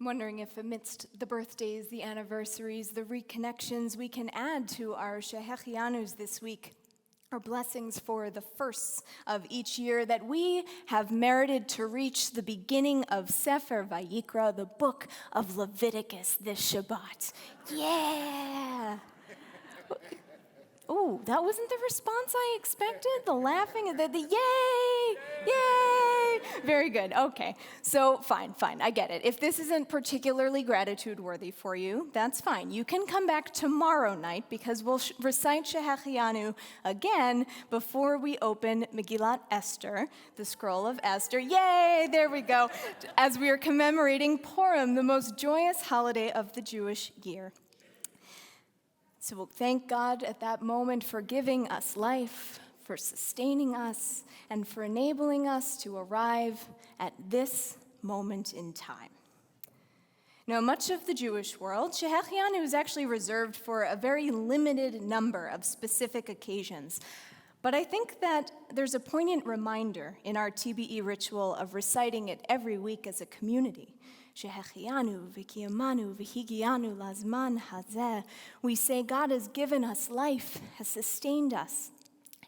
I'm wondering if amidst the birthdays, the anniversaries, the reconnections, we can add to our Shehecheyanus this week, our blessings for the firsts of each year, that we have merited to reach the beginning of Sefer Vayikra, the book of Leviticus, this Shabbat. Yeah! Oh, that wasn't the response I expected? The laughing, the yay, yay. Very good, okay. So fine, I get it. If this isn't particularly gratitude worthy for you, that's fine. You can come back tomorrow night because we'll recite Shehecheyanu again before we open Megillat Esther, the scroll of Esther. Yay, there we go. As we are commemorating Purim, the most joyous holiday of the Jewish year. So we'll thank God at that moment for giving us life, for sustaining us, and for enabling us to arrive at this moment in time. Now, much of the Jewish world, Shehecheyanu is actually reserved for a very limited number of specific occasions. But I think that there's a poignant reminder in our TBE ritual of reciting it every week as a community. Shehecheyanu v'kiyamanu v'higiyanu lazman hazeh. We say God has given us life, has sustained us,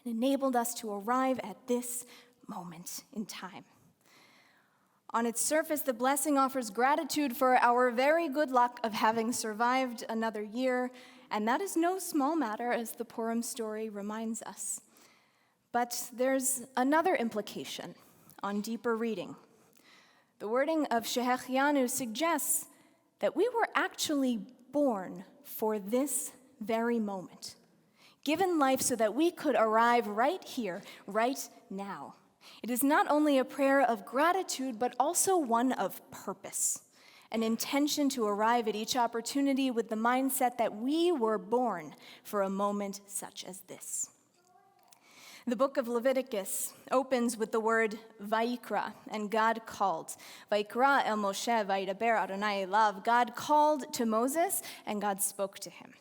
and enabled us to arrive at this moment in time. On its surface, the blessing offers gratitude for our very good luck of having survived another year, and that is no small matter, as the Purim story reminds us. But there's another implication on deeper reading. The wording of Shehecheyanu suggests that we were actually born for this very moment, given life so that we could arrive right here, right now. It is not only a prayer of gratitude, but also one of purpose, an intention to arrive at each opportunity with the mindset that we were born for a moment such as this. The book of Leviticus opens with the word Vayikra, and God called. Vayikra el Moshe vayidaber Adonai elav. God called to Moses, and God spoke to him.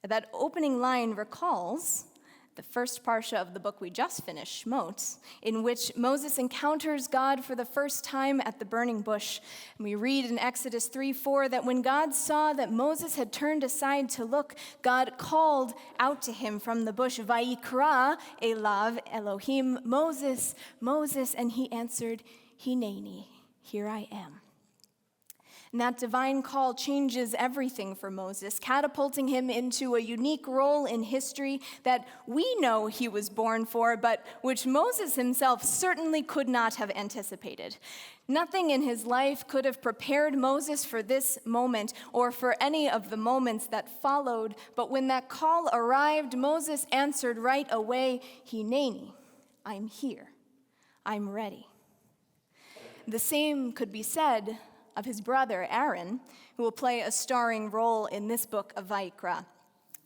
That opening line recalls the first parsha of the book we just finished, Shmot, in which Moses encounters God for the first time at the burning bush. And we read in Exodus 3:4 that when God saw that Moses had turned aside to look, God called out to him from the bush, Vayikra elav Elohim, Moses, Moses, and he answered, Hineni, here I am. And that divine call changes everything for Moses, catapulting him into a unique role in history that we know he was born for, but which Moses himself certainly could not have anticipated. Nothing in his life could have prepared Moses for this moment or for any of the moments that followed, but when that call arrived, Moses answered right away, Hineni, I'm here, I'm ready. The same could be said of his brother Aaron, who will play a starring role in this book of Vayikra.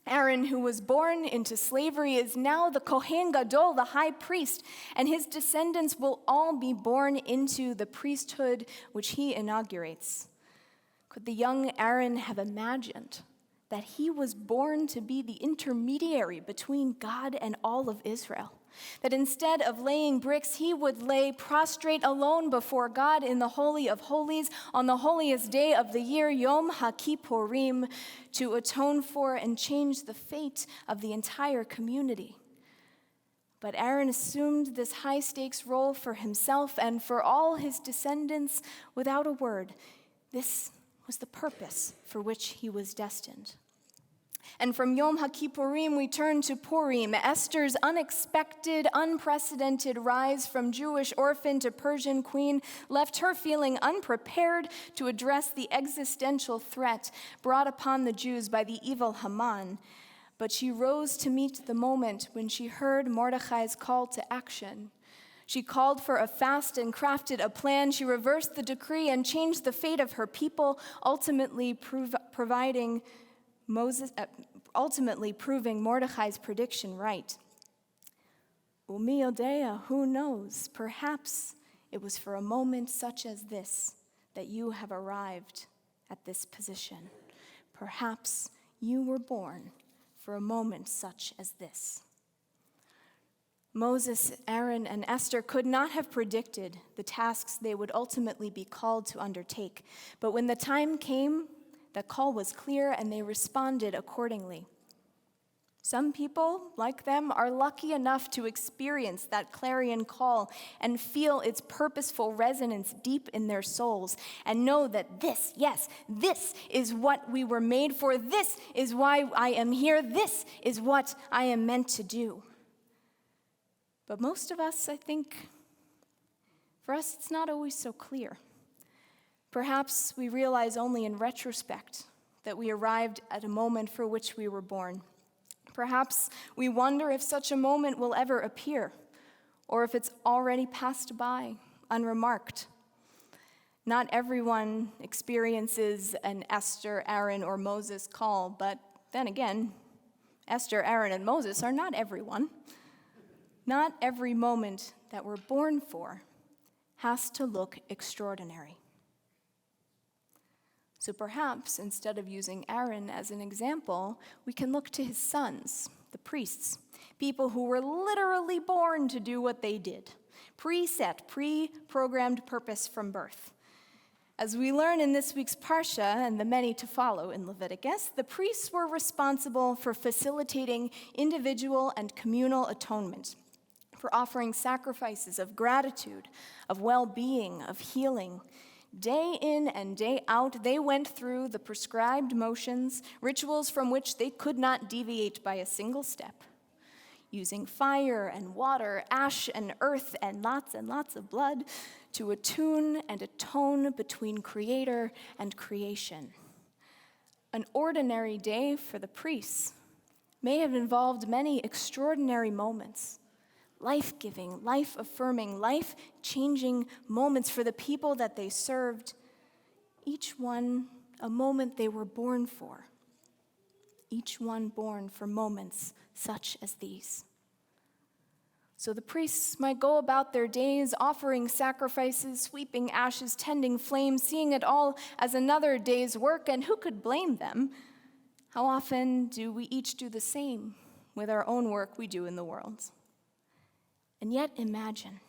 Aaron, who was born into slavery, is now the Kohen Gadol, the high priest, and his descendants will all be born into the priesthood which he inaugurates. Could the young Aaron have imagined that he was born to be the intermediary between God and all of Israel? That instead of laying bricks, he would lay prostrate alone before God in the Holy of Holies on the holiest day of the year, Yom HaKippurim, to atone for and change the fate of the entire community. But Aaron assumed this high-stakes role for himself and for all his descendants without a word. This was the purpose for which he was destined. And from Yom HaKippurim, we turn to Purim, Esther's unexpected, unprecedented rise from Jewish orphan to Persian queen left her feeling unprepared to address the existential threat brought upon the Jews by the evil Haman. But she rose to meet the moment when she heard Mordechai's call to action. She called for a fast and crafted a plan. She reversed the decree and changed the fate of her people, ultimately proving Mordechai's prediction right. Umi Yodea, who knows? Perhaps it was for a moment such as this that you have arrived at this position. Perhaps you were born for a moment such as this. Moses, Aaron, and Esther could not have predicted the tasks they would ultimately be called to undertake. But when the time came, the call was clear and they responded accordingly. Some people, like them, are lucky enough to experience that clarion call and feel its purposeful resonance deep in their souls and know that this is what we were made for. This is why I am here. This is what I am meant to do. But most of us, I think, for us, it's not always so clear. Perhaps we realize only in retrospect that we arrived at a moment for which we were born. Perhaps we wonder if such a moment will ever appear, or if it's already passed by, unremarked. Not everyone experiences an Esther, Aaron, or Moses call, but then again, Esther, Aaron, and Moses are not everyone. Not every moment that we're born for has to look extraordinary. So perhaps, instead of using Aaron as an example, we can look to his sons, the priests, people who were literally born to do what they did, preset, pre-programmed purpose from birth. As we learn in this week's Parsha and the many to follow in Leviticus, the priests were responsible for facilitating individual and communal atonement, for offering sacrifices of gratitude, of well-being, of healing. Day in and day out, they went through the prescribed motions, rituals from which they could not deviate by a single step, using fire and water, ash and earth, and lots of blood to attune and atone between creator and creation. An ordinary day for the priests may have involved many extraordinary moments, life-giving, life-affirming, life-changing moments for the people that they served, each one a moment they were born for, each one born for moments such as these. So the priests might go about their days offering sacrifices, sweeping ashes, tending flames, seeing it all as another day's work, and who could blame them? How often do we each do the same with our own work we do in the world? And yet imagine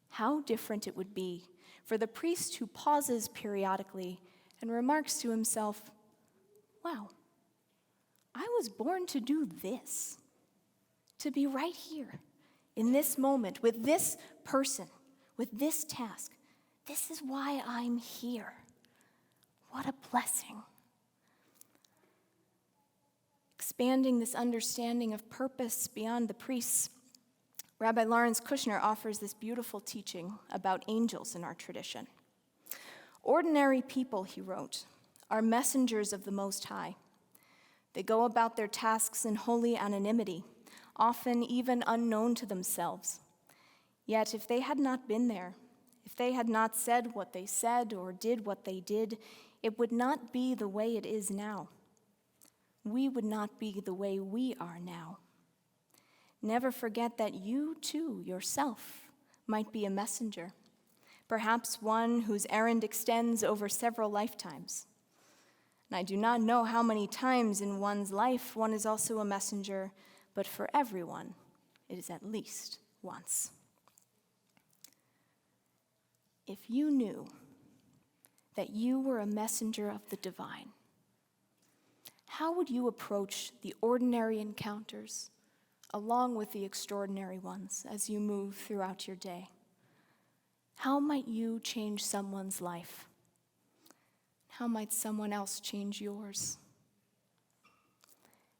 how different it would be for the priest who pauses periodically and remarks to himself, wow, I was born to do this, to be right here in this moment with this person, with this task. This is why I'm here. What a blessing. Expanding this understanding of purpose beyond the priests, Rabbi Lawrence Kushner offers this beautiful teaching about angels in our tradition. Ordinary people, he wrote, are messengers of the Most High. They go about their tasks in holy anonymity, often even unknown to themselves. Yet if they had not been there, if they had not said what they said or did what they did, it would not be the way it is now. We would not be the way we are now. Never forget that you, too, yourself, might be a messenger, perhaps one whose errand extends over several lifetimes. And I do not know how many times in one's life one is also a messenger, but for everyone, it is at least once. If you knew that you were a messenger of the divine, how would you approach the ordinary encounters along with the extraordinary ones as you move throughout your day? How might you change someone's life? How might someone else change yours?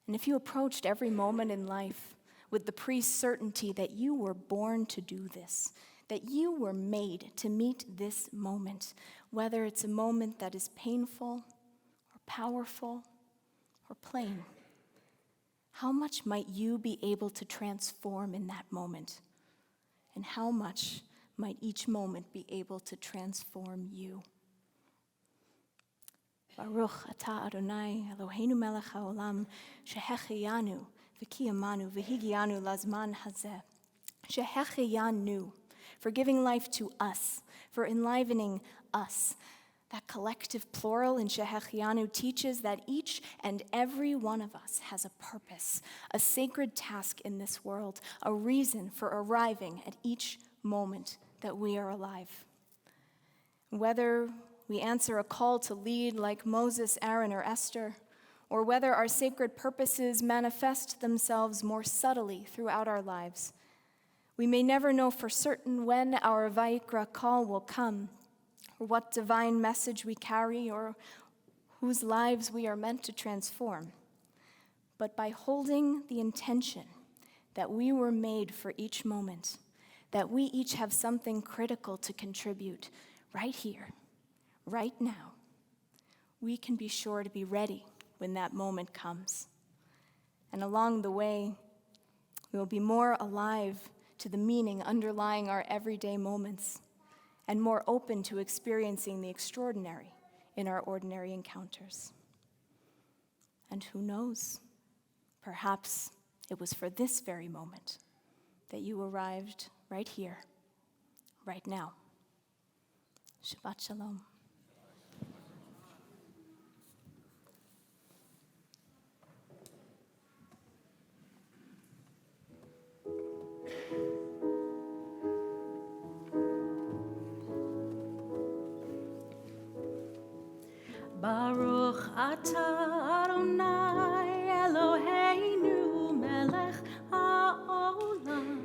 And if you approached every moment in life with the pre-certainty that you were born to do this, that you were made to meet this moment, whether it's a moment that is painful or powerful or plain, how much might you be able to transform in that moment? And how much might each moment be able to transform you? Baruch atah Adonai Eloheinu melech haolam, Shehecheyanu v'kiyamanu v'higianu lazman hazeh. Shehecheyanu, for giving life to us, for enlivening us. That collective plural in Shehecheyanu teaches that each and every one of us has a purpose, a sacred task in this world, a reason for arriving at each moment that we are alive. Whether we answer a call to lead like Moses, Aaron, or Esther, or whether our sacred purposes manifest themselves more subtly throughout our lives, we may never know for certain when our Vayikra call will come, or what divine message we carry, or whose lives we are meant to transform. But by holding the intention that we were made for each moment, that we each have something critical to contribute right here, right now, we can be sure to be ready when that moment comes. And along the way, we will be more alive to the meaning underlying our everyday moments, and more open to experiencing the extraordinary in our ordinary encounters. And who knows, perhaps it was for this very moment that you arrived right here, right now. Shabbat Shalom. Baruch atah Adonai Eloheinu melech haolam.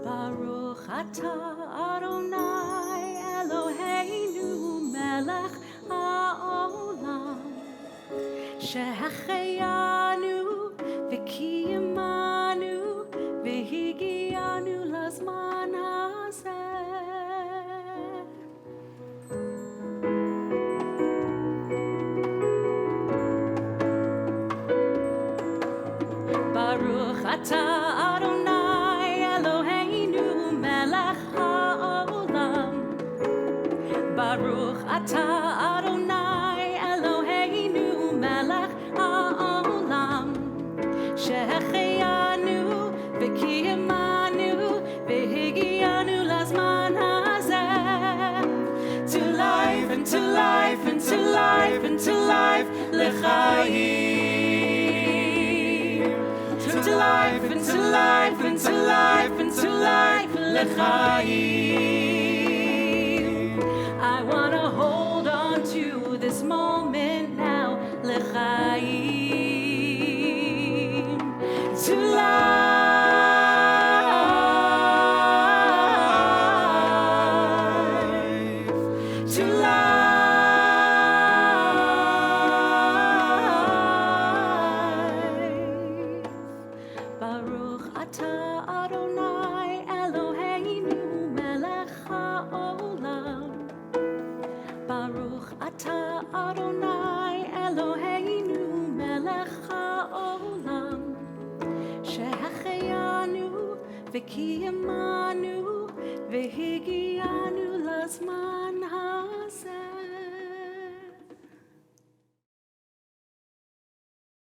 Baruch atah Adonai Eloheinu melech haolam. Shehecheyanu v'kiyamanu v'higiyanu lazman hazeh. Baruch atah Adonai Eloheinu melech haolam. Baruch atah Adonai Eloheinu melech haolam. Shehecheyanu v'kiyamanu v'higiyanu lazman hazeh. To life and to life and to life and to life l'chaim. To life, into life, into life, into life, l'chaim. I want to hold on to this moment now, l'chaim. To life, to life. Baruch atah Adonai Eloheinu melech haolam. Baruch atah Adonai Eloheinu melech haolam. Shehecheyanu v'kiyamanu v'higiyanu lazman.